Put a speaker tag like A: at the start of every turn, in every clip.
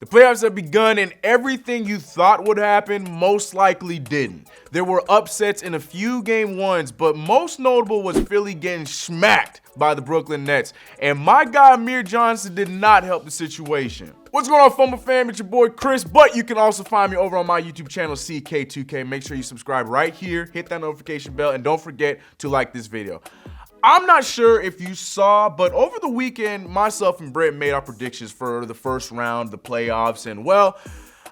A: The playoffs have begun, and everything you thought would happen most likely didn't. There were upsets in a few game ones, but most notable was Philly getting smacked by the Brooklyn Nets, and my guy Amir Johnson did not help the situation. What's going on, Fumble fam? It's your boy Chris, but you can also find me over on my YouTube channel, CK2K. Make sure you subscribe right here, hit that notification bell, and don't forget to like this video. I'm not sure if you saw, but over the weekend, myself and Brett made our predictions for the first round, the playoffs, and well,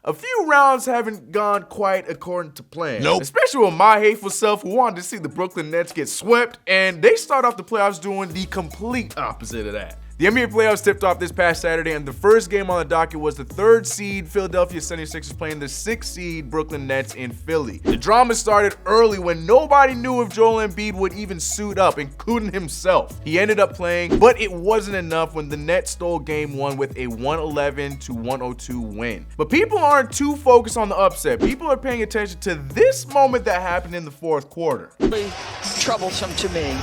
A: a few rounds haven't gone quite according to plan. Nope. Especially with my hateful self who wanted to see the Brooklyn Nets get swept, and they start off the playoffs doing the complete opposite of that. The NBA playoffs tipped off this past Saturday, and the first game on the docket was the 3rd seed Philadelphia 76ers playing the 6th seed Brooklyn Nets in Philly. The drama started early when nobody knew if Joel Embiid would even suit up, including himself. He ended up playing, but it wasn't enough when the Nets stole game 1 with a 111-102 win. But people aren't too focused on the upset. People are paying attention to this moment that happened in the 4th quarter.
B: Really troublesome to me.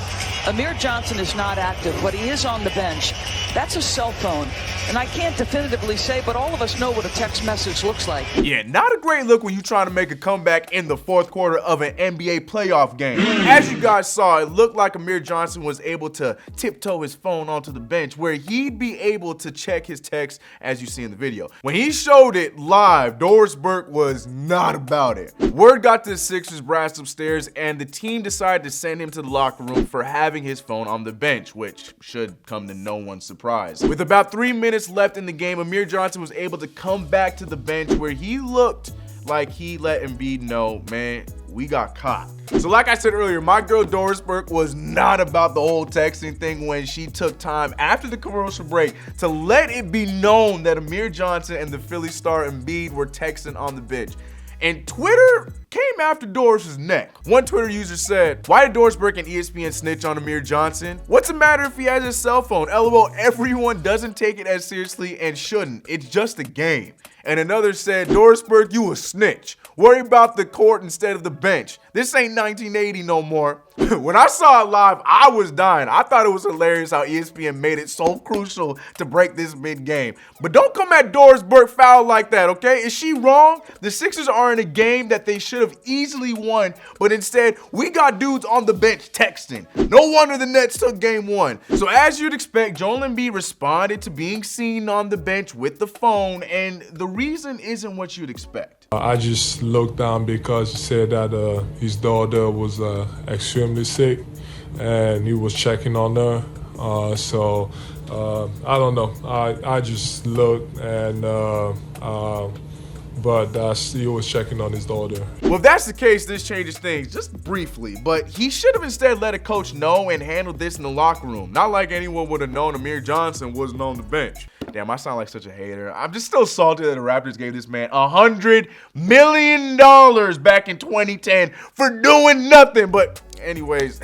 B: Amir Johnson is not active, but he is on the bench. That's a cell phone, and I can't definitively say, but all of us know what a text message looks like.
A: Yeah, not a great look when you're trying to make a comeback in the 4th quarter of an NBA playoff game. As you guys saw, it looked like Amir Johnson was able to tiptoe his phone onto the bench where he'd be able to check his text as you see in the video. When he showed it live, Doris Burke was not about it. Word got to the Sixers brass upstairs, and the team decided to send him to the locker room for having his phone on the bench, which should come to no one's surprise. With about 3 minutes left in the game, Amir Johnson was able to come back to the bench where he looked like he let Embiid know, man, we got caught. So like I said earlier, my girl Doris Burke was not about the whole texting thing when she took time after the commercial break to let it be known that Amir Johnson and the Philly star Embiid were texting on the bench. And Twitter came after Doris's neck. One Twitter user said, "Why did Doris Burke and ESPN snitch on Amir Johnson? What's the matter if he has his cell phone? LOL, everyone doesn't take it as seriously and shouldn't. It's just a game." And another said, "Doris Burke, you a snitch. Worry about the court instead of the bench. This ain't 1980 no more." When I saw it live, I was dying. I thought it was hilarious how ESPN made it so crucial to break this mid-game. But don't come at Doris Burke foul like that, okay? Is she wrong? The Sixers are in a game that they should have easily won, but instead, we got dudes on the bench texting. No wonder the Nets took game 1. So as you'd expect, Joel Embiid responded to being seen on the bench with the phone, and the reason isn't what you'd expect.
C: I just looked down because he said that his daughter was extremely sick and he was checking on her. So I don't know. I just looked and but he was checking on his daughter.
A: Well, if that's the case, this changes things just briefly, but he should have instead let a coach know and handled this in the locker room. Not like anyone would have known Amir Johnson wasn't on the bench. Damn, I sound like such a hater. I'm just still salty that the Raptors gave this man $100 million back in 2010 for doing nothing. But anyways,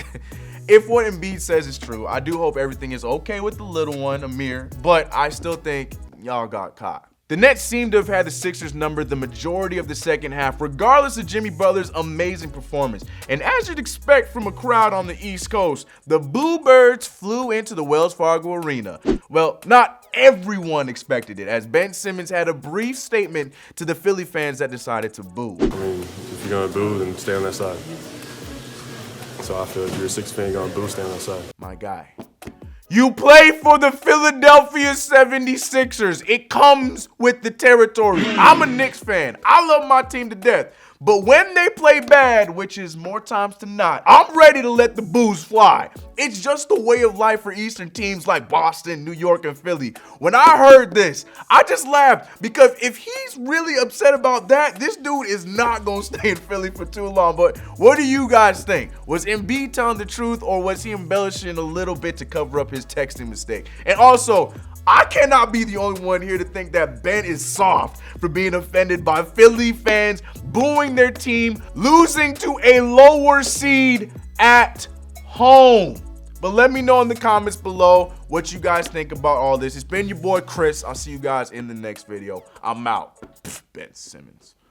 A: if what Embiid says is true, I do hope everything is okay with the little one, Amir, but I still think y'all got caught. The Nets seem to have had the Sixers numbered the majority of the second half, regardless of Jimmy Butler's amazing performance. And as you'd expect from a crowd on the East Coast, the Boo Birds flew into the Wells Fargo Arena. Well, not everyone expected it, as Ben Simmons had a brief statement to the Philly fans that decided to boo.
D: I mean, if you're gonna boo, then stay on that side. So I feel if you're a Sixers fan, you're gonna boo, stay on that side.
A: My guy. You play for the Philadelphia 76ers. It comes with the territory. I'm a Knicks fan. I love my team to death. But when they play bad, which is more times than not, I'm ready to let the boos fly. It's just the way of life for Eastern teams like Boston, New York, and Philly. When I heard this, I just laughed because if he's really upset about that, this dude is not going to stay in Philly for too long. But what do you guys think? Was Embiid telling the truth, or was he embellishing a little bit to cover up his texting mistake? And also, I cannot be the only one here to think that Ben is soft for being offended by Philly fans booing their team, losing to a lower seed at home. But let me know in the comments below what you guys think about all this. It's been your boy Chris. I'll see you guys in the next video. I'm out. Ben Simmons.